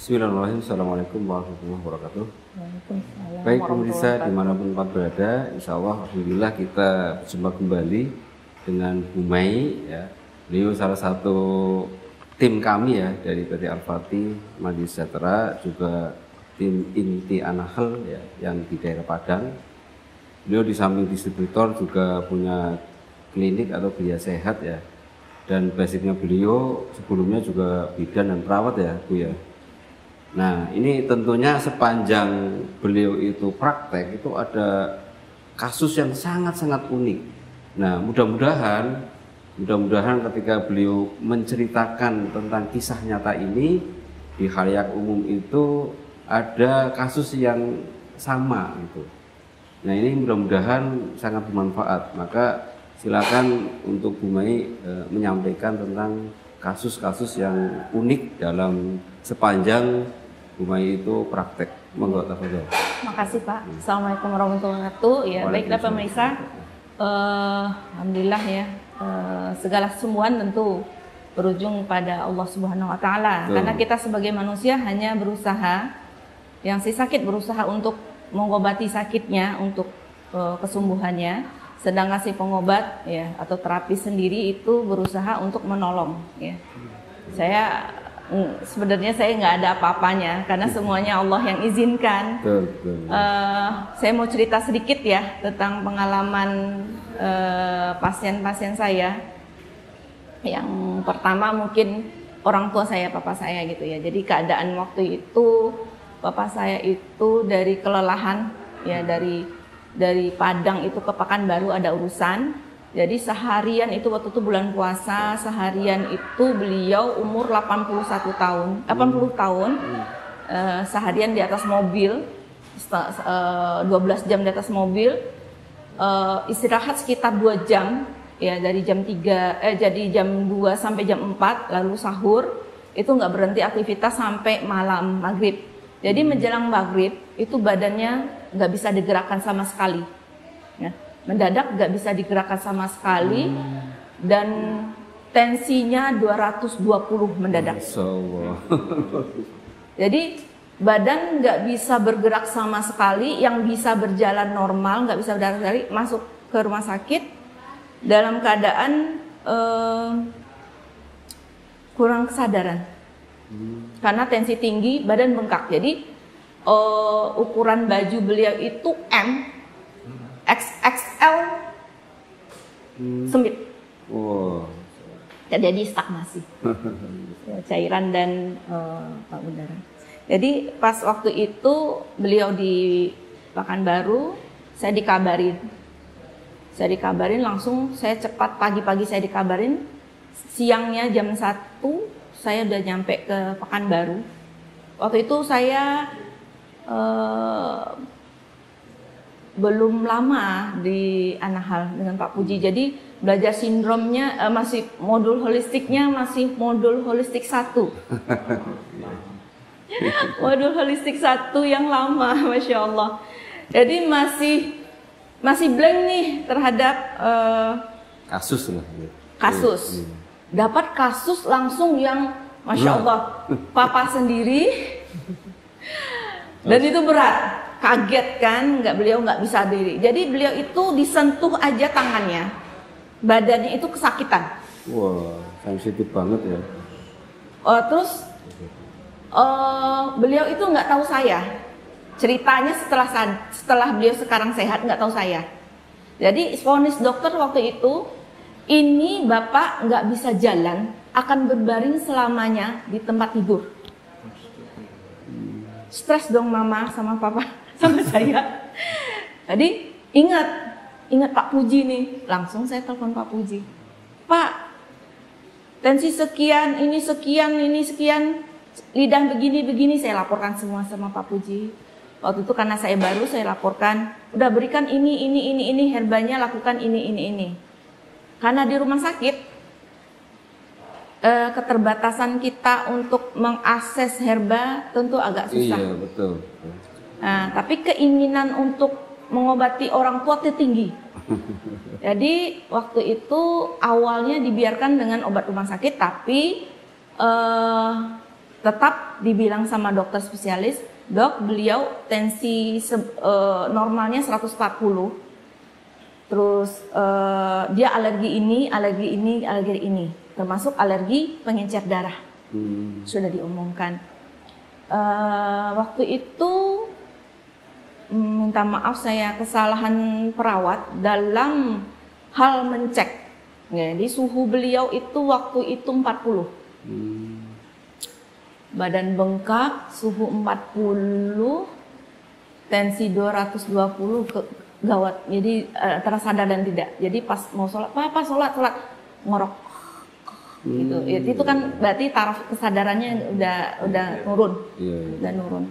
Bismillahirrahmanirrahim. Assalamualaikum warahmatullahi wabarakatuh. Waalaikumsalam Baik warahmatullahi pemirsa wabarakatuh. dimanapun tempat berada, insya Allah alhamdulillah kita berjumpa kembali dengan Bu Mai ya. Beliau salah satu tim kami ya dari PT Al-Fatih Mandi Sejahtera, juga tim Inti Anahl ya yang di daerah Padang. Beliau di samping distributor juga punya klinik atau Gria Sehat ya. Dan basicnya beliau sebelumnya juga bidan dan perawat ya Bu ya. Nah, ini tentunya sepanjang beliau itu praktek itu ada kasus yang sangat-sangat unik. Nah, mudah-mudahan ketika beliau menceritakan tentang kisah nyata ini di khalayak umum itu ada kasus yang sama gitu. Nah, ini mudah-mudahan sangat bermanfaat. Maka silakan untuk Bu Mai menyampaikan tentang kasus-kasus yang unik dalam sepanjang Bu Mai itu praktek. Monggo tafadhol. Makasih Pak. Assalamualaikum warahmatullahi wabarakatuh. Ya, baiklah pemirsa. Alhamdulillah ya. Segala kesembuhan tentu berujung pada Allah Subhanahu wa taala. Karena kita sebagai manusia hanya berusaha, yang si sakit berusaha untuk mengobati sakitnya, untuk kesembuhannya, sedangkan si pengobat ya atau terapi sendiri itu berusaha untuk menolong ya. Sebenarnya saya nggak ada apa-apanya karena semuanya Allah yang izinkan. Saya mau cerita sedikit ya tentang pengalaman pasien-pasien saya. Yang pertama mungkin orang tua saya, papa saya gitu ya. Jadi keadaan waktu itu papa saya itu dari kelelahan ya, dari Padang itu ke Pekanbaru ada urusan. Jadi seharian itu waktu itu bulan puasa, seharian itu beliau umur 80 tahun, seharian di atas mobil, 12 jam di atas mobil, istirahat sekitar 2 jam, ya dari jam 2 sampai jam 4, lalu sahur, itu nggak berhenti aktivitas sampai malam maghrib. Jadi menjelang maghrib itu badannya nggak bisa digerakkan sama sekali. Ya. Mendadak nggak bisa digerakkan sama sekali dan tensinya 220 mendadak. Jadi badan nggak bisa bergerak sama sekali, yang bisa berjalan normal nggak bisa berjalan sekali, masuk ke rumah sakit dalam keadaan kurang kesadaran karena tensi tinggi, badan bengkak. Jadi ukuran baju beliau itu XXL sempit. Terjadi stagnasi cairan dan udara. Jadi pas waktu itu beliau di Pekanbaru, saya dikabarin langsung, saya cepat pagi-pagi saya dikabarin, siangnya jam 1 saya udah nyampe ke Pekanbaru. Waktu itu saya belum lama di Anahl dengan Pak Puji, jadi belajar sindromnya masih modul holistiknya masih modul holistik 1. Modul holistik 1 yang lama, Masya Allah. Jadi masih blank nih terhadap kasus. Dapat kasus langsung yang Masya Allah, papa sendiri, dan itu berat. Kaget kan, beliau nggak bisa diri. Jadi beliau itu disentuh aja tangannya, badannya itu kesakitan. Wah, sensitif banget ya. Terus beliau itu nggak tahu saya. Ceritanya setelah beliau sekarang sehat nggak tahu saya. Jadi vonis dokter waktu itu, ini bapak nggak bisa jalan, akan berbaring selamanya di tempat tidur. Stres dong mama sama papa sama saya. Jadi ingat Pak Puji nih, langsung saya telepon Pak Puji. Pak, tensi sekian, ini sekian, lidah begini, saya laporkan semua sama Pak Puji. Waktu itu karena saya baru, saya laporkan, udah berikan ini, herbanya lakukan ini. Karena di rumah sakit, keterbatasan kita untuk mengakses herba tentu agak susah. Iya, betul. Nah, tapi keinginan untuk mengobati orang tua itu tinggi. Jadi waktu itu awalnya dibiarkan dengan obat rumah sakit, tapi tetap dibilang sama dokter spesialis, dok, beliau tensi normalnya 140. Terus dia alergi ini, termasuk alergi pengencer darah. Sudah diomongkan. Waktu itu minta maaf, saya kesalahan perawat dalam hal mencek. Jadi suhu beliau itu waktu itu 40. Badan bengkak, suhu 40, tensi 220, gawat. Jadi antara sadar dan tidak. Jadi pas mau sholat, Papa sholat ngorok gitu. Itu kan berarti taraf kesadarannya udah turun, udah nurun.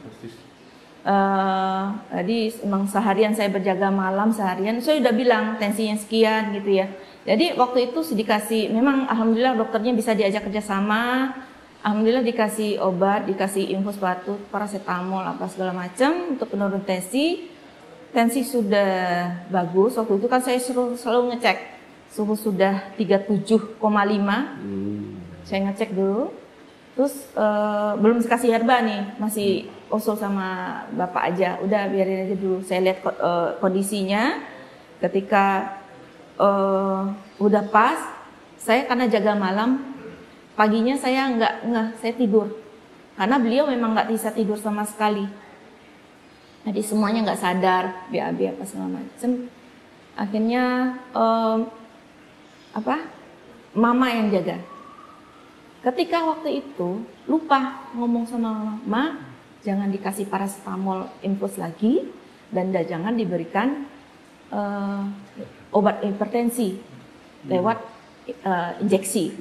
Jadi emang seharian saya berjaga malam, saya udah bilang tensinya sekian gitu ya. Jadi waktu itu dikasih, memang alhamdulillah dokternya bisa diajak kerjasama. Alhamdulillah dikasih obat, dikasih infus batu, paracetamol apa segala macam untuk penurun tensi. Tensi sudah bagus. Waktu itu kan saya selalu ngecek suhu sudah 37,5. Saya ngecek dulu. Terus belum dikasih herba nih, masih usul sama bapak aja. Udah biarin aja dulu. Saya lihat kondisinya. Ketika udah pas, saya karena jaga malam. Paginya saya saya tidur. Karena beliau memang nggak bisa tidur sama sekali. Jadi semuanya nggak sadar, BAB apa segala macam. Akhirnya mama yang jaga. Ketika waktu itu lupa ngomong sama mama, jangan dikasih paracetamol infus lagi dan jangan diberikan obat hipertensi lewat injeksi.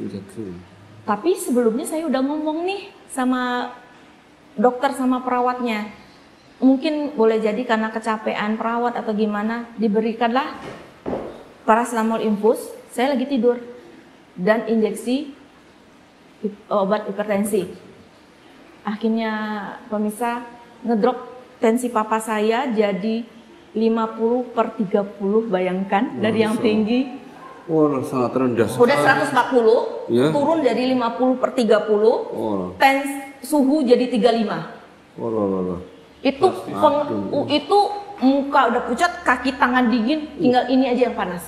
Tapi sebelumnya saya udah ngomong nih sama dokter sama perawatnya. Mungkin boleh jadi karena kecapean perawat atau gimana, diberikanlah paracetamol infus. Saya lagi tidur dan injeksi obat hipertensi. Akhirnya pemirsa ngedrop tensi papa saya jadi 50/30, bayangkan dari yang tinggi. Wah, sangat rendah. Udah 140, ya? Turun dari 50/30, suhu jadi 35. Itu itu muka udah pucat, kaki tangan dingin, tinggal ini aja yang panas.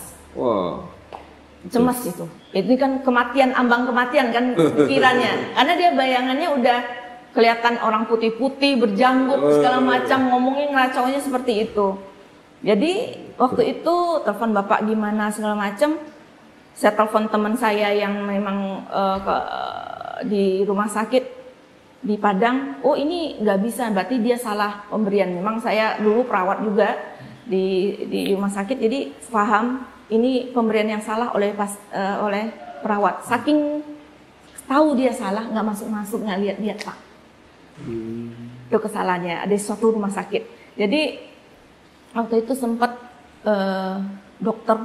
Cemas itu. Itu kan kematian, ambang kematian kan pikirannya. Karena dia bayangannya udah kelihatan orang putih-putih, berjanggut segala macam, ngomongin ngacaunya seperti itu. Jadi waktu itu telepon bapak gimana segala macam. Saya telepon teman saya yang memang di rumah sakit di Padang. Oh ini nggak bisa, berarti dia salah pemberian. Memang saya dulu perawat juga di rumah sakit, jadi paham ini pemberian yang salah oleh perawat. Saking tahu dia salah, nggak masuk nggak lihat pak. Itu kesalahannya. Ada suatu rumah sakit. Jadi waktu itu sempat dokter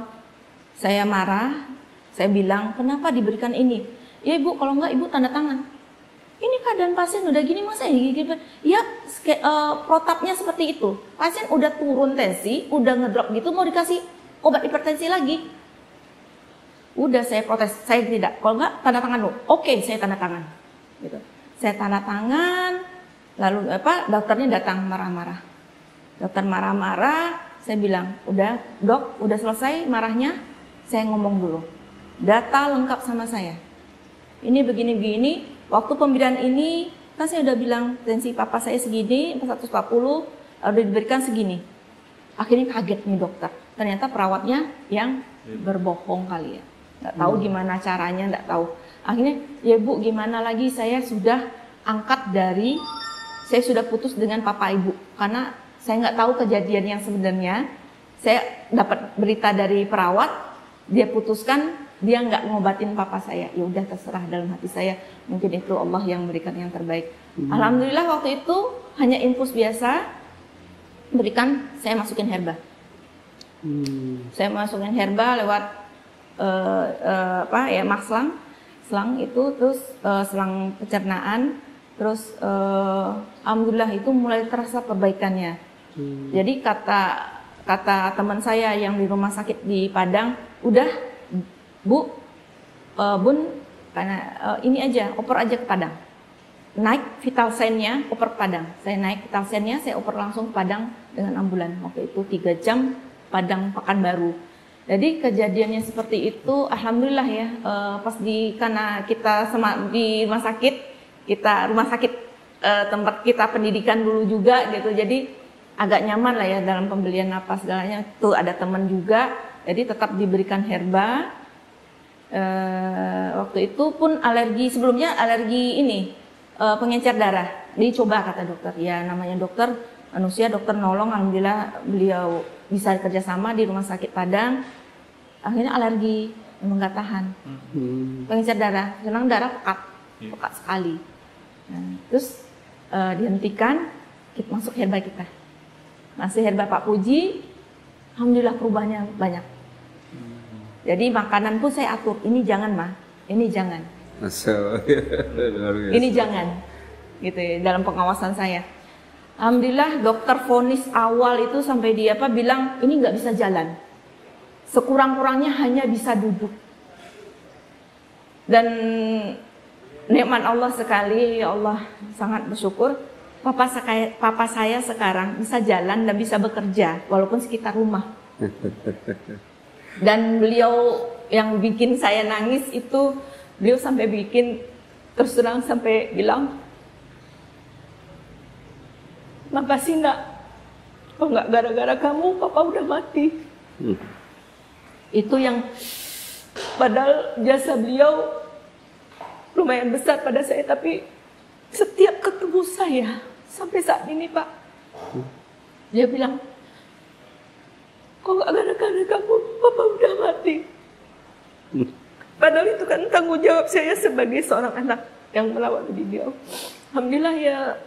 saya marah. Saya bilang, kenapa diberikan ini? Ya ibu, kalau enggak ibu tanda tangan. Ini keadaan pasien udah gini, masa gini? Ya, protapnya seperti itu. Pasien udah turun tensi, udah ngedrop gitu, mau dikasih obat hipertensi lagi. Udah saya protes, saya tidak. Kalau enggak, tanda tangan lu. Oke, saya tanda tangan. Gitu. Saya tanda tangan, lalu dokternya datang marah-marah. Dokter marah-marah, saya bilang, udah dok, udah selesai marahnya, saya ngomong dulu. Data lengkap sama saya. Ini begini-begini, waktu pemberian ini, kan saya udah bilang tensi papa saya segini, 140, udah diberikan segini. Akhirnya kaget nih dokter. Ternyata perawatnya yang berbohong kali ya. Nggak tahu gimana caranya, nggak tahu. Akhirnya, ya bu gimana lagi, saya sudah angkat saya sudah putus dengan papa ibu. Karena saya nggak tahu kejadian yang sebenarnya. Saya dapat berita dari perawat, dia putuskan, dia nggak ngobatin papa saya. Ya udah terserah dalam hati saya. Mungkin itu Allah yang memberikan yang terbaik. Alhamdulillah waktu itu hanya infus biasa. Berikan, saya masukin herba. Saya masukin herba lewat selang itu, terus selang pencernaan. Terus alhamdulillah itu mulai terasa perbaikannya. Jadi kata teman saya yang di rumah sakit di Padang, udah Bu, Bun, karena ini aja, oper aja ke Padang. naik vital sign-nya oper ke Padang. Saya naik vital sign-nya, saya oper langsung ke Padang dengan ambulan. Waktu itu 3 jam Padang Pekanbaru. Jadi kejadiannya seperti itu, alhamdulillah ya. Karena kita di rumah sakit tempat kita pendidikan dulu juga gitu. Jadi agak nyaman lah ya dalam pembelian napas segalanya. Tuh ada teman juga, jadi tetap diberikan herba. Waktu itu pun sebelumnya alergi ini. Pengencer darah, dicoba kata dokter. Ya namanya dokter manusia, dokter nolong. Alhamdulillah beliau bisa kerjasama di rumah sakit Padang. Akhirnya alergi, memang nggak tahan. Pengencer darah, senang darah pekat sekali. Nah, terus dihentikan, kita masuk herba kita. Masih herba Pak Puji, alhamdulillah perubahannya banyak. Jadi makanan pun saya atur, ini jangan mah, ini jangan. Ini jangan, gitu ya, dalam pengawasan saya. Alhamdulillah dokter vonis awal itu sampai dia bilang ini nggak bisa jalan, sekurang-kurangnya hanya bisa duduk. Dan nikmat Allah sekali, ya Allah sangat bersyukur. Papa saya sekarang bisa jalan dan bisa bekerja walaupun sekitar rumah. Dan beliau yang bikin saya nangis itu, beliau sampai terus terang sampai bilang, makasih nak, kalau nggak gara-gara kamu papa udah mati. Itu yang padahal jasa beliau lumayan besar pada saya, tapi setiap ketemu saya sampai saat ini Pak, dia bilang, kok nggak gara-gara kamu papa udah mati. Padahal itu kan tanggung jawab saya sebagai seorang anak yang merawat beliau. Alhamdulillah ya,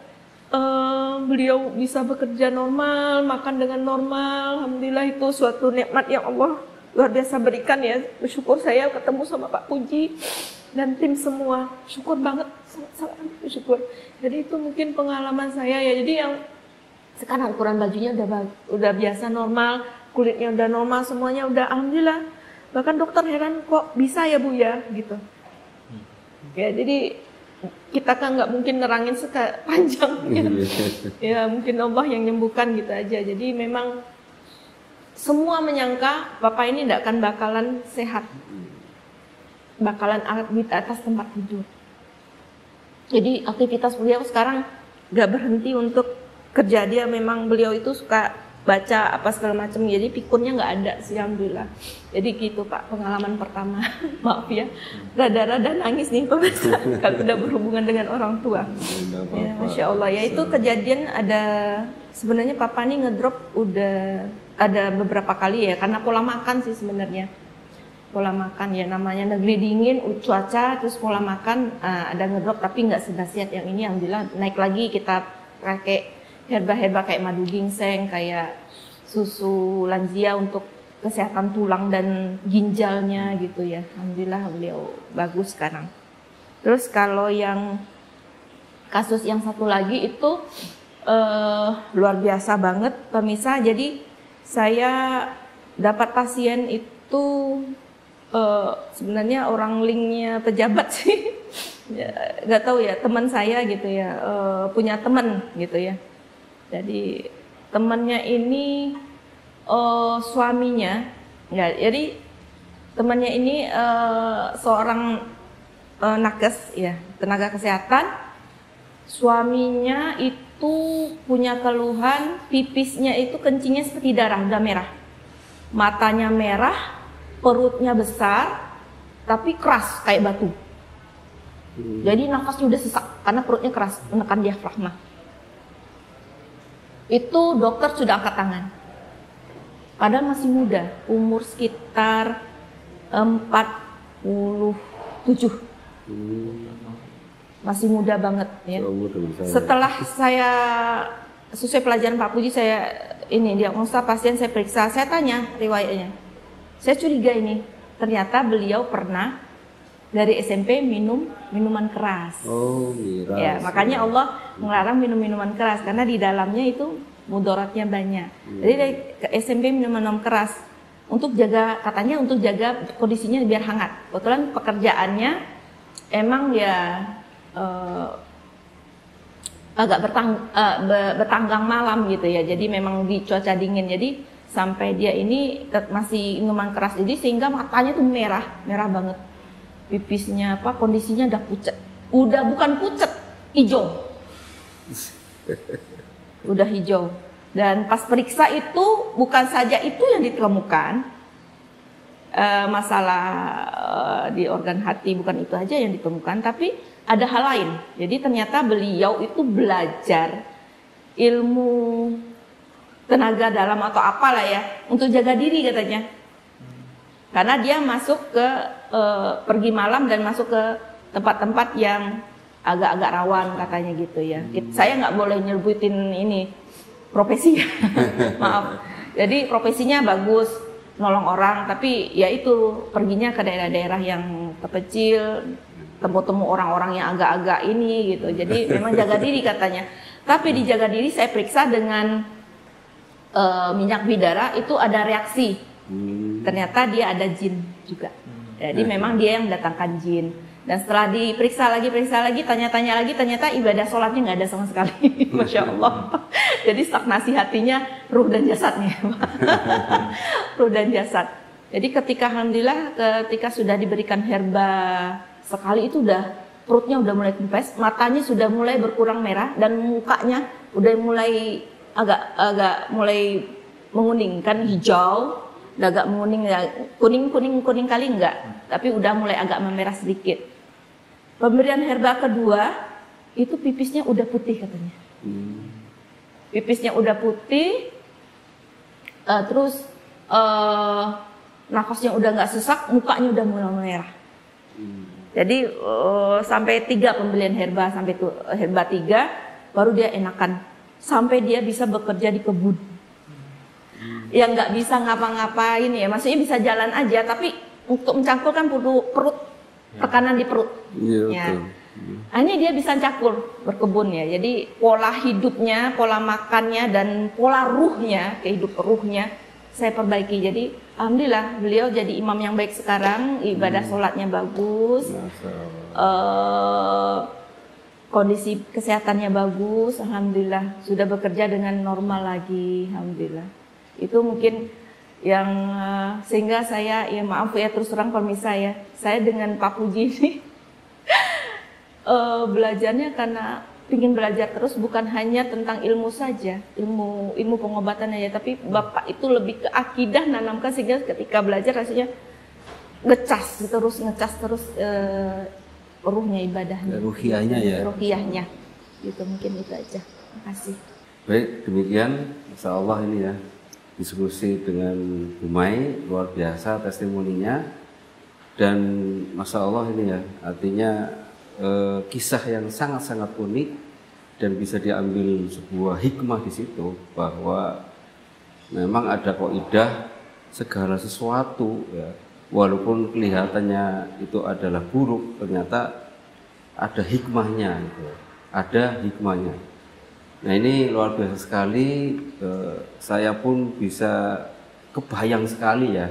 beliau bisa bekerja normal, makan dengan normal. Alhamdulillah itu suatu nikmat yang Allah luar biasa berikan ya. Bersyukur saya ketemu sama Pak Puji dan tim semua. Syukur banget, sangat bersyukur. Jadi itu mungkin pengalaman saya ya. Jadi yang sekarang ukuran bajunya udah biasa normal, kulitnya udah normal, semuanya udah alhamdulillah. Bahkan dokter heran kok bisa ya Bu ya gitu. Ya jadi kita kan nggak mungkin nerangin panjang ya. Ya mungkin Allah yang menyembuhkan gitu aja. Jadi memang semua menyangka Bapak ini tidak akan bakalan sehat, bakalan di atas tempat tidur. Jadi aktivitas beliau sekarang nggak berhenti untuk kerja. Dia memang beliau itu suka baca apa segala macam, jadi pikunnya nggak ada sih alhamdulillah. Jadi gitu Pak, pengalaman pertama. Maaf ya, rada-rada nangis nih pemirsa kalau udah berhubungan dengan orang tua. Ya, Masya Allah ya, itu kejadian ada sebenarnya Papa nih ngedrop udah ada beberapa kali ya, karena pola makan sih sebenarnya. Pola makan ya, namanya negeri dingin, cuaca, terus pola makan ada ngedrop, tapi nggak sedahsyat yang ini. Alhamdulillah naik lagi, kita pakai herba-herba kayak madu ginseng, kayak susu lansia untuk kesehatan tulang dan ginjalnya gitu ya. Alhamdulillah beliau bagus sekarang. Terus kalau yang kasus yang satu lagi itu luar biasa banget pemirsa. Jadi saya dapat pasien itu sebenarnya orang linknya pejabat sih. Nggak tahu ya, teman saya gitu ya, punya teman gitu ya. Jadi temannya ini suaminya, ya, jadi temannya ini seorang nakes ya, tenaga kesehatan. Suaminya itu punya keluhan pipisnya itu kencingnya seperti darah, udah merah, matanya merah, perutnya besar, tapi keras kayak batu. Jadi nafasnya udah sesak karena perutnya keras, menekan diafragma. Itu dokter sudah angkat tangan. Padahal masih muda, umur sekitar 47. Masih muda banget ya. Setelah saya sesuai pelajaran Pak Puji, saya ini diagnosa pasien, saya periksa, saya tanya riwayatnya. Saya curiga ini, ternyata beliau pernah dari SMP minum minuman keras. Oh, miras. Ya, makanya Allah melarang minum minuman keras karena di dalamnya itu mudaratnya banyak. Jadi dari SMP minum minuman keras untuk jaga, katanya untuk jaga kondisinya biar hangat. Kebetulan pekerjaannya emang ya agak bertanggang malam gitu ya. Jadi memang di cuaca dingin. Jadi sampai dia ini masih minuman keras jadi sehingga matanya tuh merah banget. Pipisnya kondisinya udah pucat. Udah bukan pucat, hijau. Udah hijau. Dan pas periksa itu bukan saja itu yang ditemukan. Masalah di organ hati bukan itu aja yang ditemukan, tapi ada hal lain. Jadi ternyata beliau itu belajar ilmu tenaga dalam atau apalah ya untuk jaga diri katanya. Karena dia masuk ke pergi malam dan masuk ke tempat-tempat yang agak-agak rawan katanya gitu ya. Saya nggak boleh nyebutin ini profesi, maaf. Jadi profesinya bagus, nolong orang, tapi ya itu perginya ke daerah-daerah yang terpencil, temu-temu orang-orang yang agak-agak ini gitu. Jadi memang jaga diri katanya. Tapi di jaga diri saya periksa dengan minyak bidara itu ada reaksi. Ternyata dia ada jin juga. Jadi memang dia yang mendatangkan jin. Dan setelah diperiksa lagi, tanya-tanya lagi, ternyata ibadah sholatnya nggak ada sama sekali. Masya Allah. Jadi stagnasi hatinya, ruh dan jasadnya. Ruh dan jasad. Jadi alhamdulillah ketika sudah diberikan herba sekali itu perutnya udah mulai kempes, matanya sudah mulai berkurang merah dan mukanya udah mulai agak mulai menguning, kan hijau, udah agak menguning, kuning kali enggak, tapi udah mulai agak memerah sedikit. Pemberian herba kedua itu pipisnya udah putih katanya. Pipisnya udah putih, terus nafasnya udah nggak sesak, mukanya udah mulai merah. Jadi sampai 3 pembelian herba, sampai herba 3 baru dia enakan, sampai dia bisa bekerja di kebun. Yang nggak bisa ngapa-ngapain ya, maksudnya bisa jalan aja, tapi untuk mencangkul kan perut, tekanan di perut. Ya. Nah, ini dia bisa cangkul berkebun ya. Jadi pola hidupnya, pola makannya dan pola ruhnya, kehidupan ruhnya saya perbaiki. Jadi alhamdulillah beliau jadi imam yang baik sekarang, ibadah sholatnya bagus, kondisi kesehatannya bagus, alhamdulillah sudah bekerja dengan normal lagi, alhamdulillah. Itu mungkin yang sehingga saya ya maaf ya terus terang pemirsa ya, saya dengan Pak Puji ini belajarnya karena ingin belajar terus, bukan hanya tentang ilmu saja, ilmu pengobatan aja, tapi Bapak itu lebih ke akidah nanamkan sehingga ketika belajar rasanya ngecas terus ruhnya, ibadahnya, ruhiyahnya ya. Ruhiyahnya. Gitu mungkin itu aja. Terima kasih. Baik, demikian Masya Allah ini ya diskusi dengan Bu Mai, luar biasa testimoninya, dan Masya Allah ini ya artinya kisah yang sangat-sangat unik dan bisa diambil sebuah hikmah di situ bahwa memang ada kaidah segala sesuatu ya, walaupun kelihatannya itu adalah buruk, ternyata ada hikmahnya gitu. Ada hikmahnya. Nah ini luar biasa sekali, saya pun bisa kebayang sekali ya,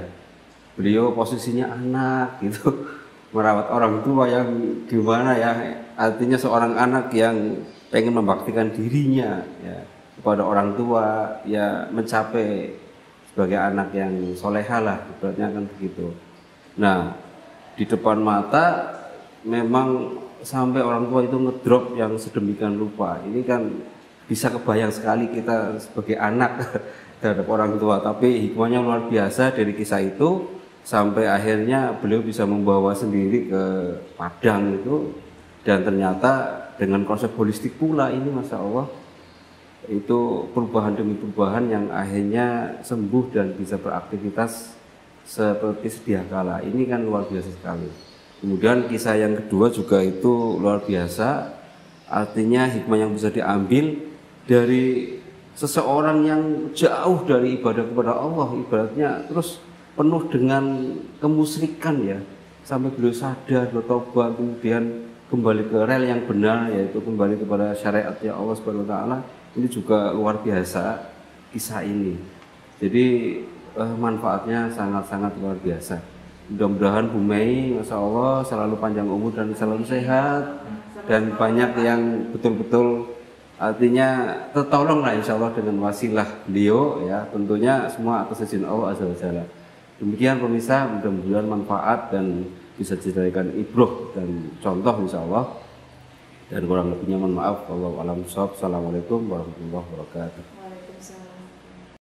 beliau posisinya anak gitu, merawat orang tua yang gimana ya, artinya seorang anak yang pengen membaktikan dirinya ya kepada orang tua, ya mencapai sebagai anak yang solehah lah, ibaratnya kan begitu. Nah di depan mata memang sampai orang tua itu ngedrop yang sedemikian rupa, ini kan bisa kebayang sekali kita sebagai anak terhadap orang tua, tapi hikmahnya luar biasa dari kisah itu sampai akhirnya beliau bisa membawa sendiri ke Padang itu, dan ternyata dengan konsep holistik pula ini Masya Allah, itu perubahan demi perubahan yang akhirnya sembuh dan bisa beraktivitas seperti sedia kala. Ini kan luar biasa sekali. Kemudian kisah yang kedua juga itu luar biasa, artinya hikmah yang bisa diambil dari seseorang yang jauh dari ibadah kepada Allah, ibaratnya terus penuh dengan kemusyrikan ya, sampai beliau sadar, bertobat, kemudian kembali ke rel yang benar, yaitu kembali kepada syariatnya Allah Subhanahu wa taala. Ini juga luar biasa kisah ini. Jadi manfaatnya sangat-sangat luar biasa. Mudah-mudahan Bu Mai Masya Allah selalu panjang umur dan selalu sehat, dan banyak yang betul-betul artinya tertolong lah insya Allah dengan wasilah beliau ya, tentunya semua atas izin Allah Azza wa Jalla. Demikian pemirsa, mudah-mudahan manfaat dan bisa dijadikan ibroh dan contoh insya Allah. Dan kurang lebihnya mohon maaf. Wallahu a'lam bishawab. Assalamualaikum warahmatullahi wabarakatuh. Waalaikumsalam.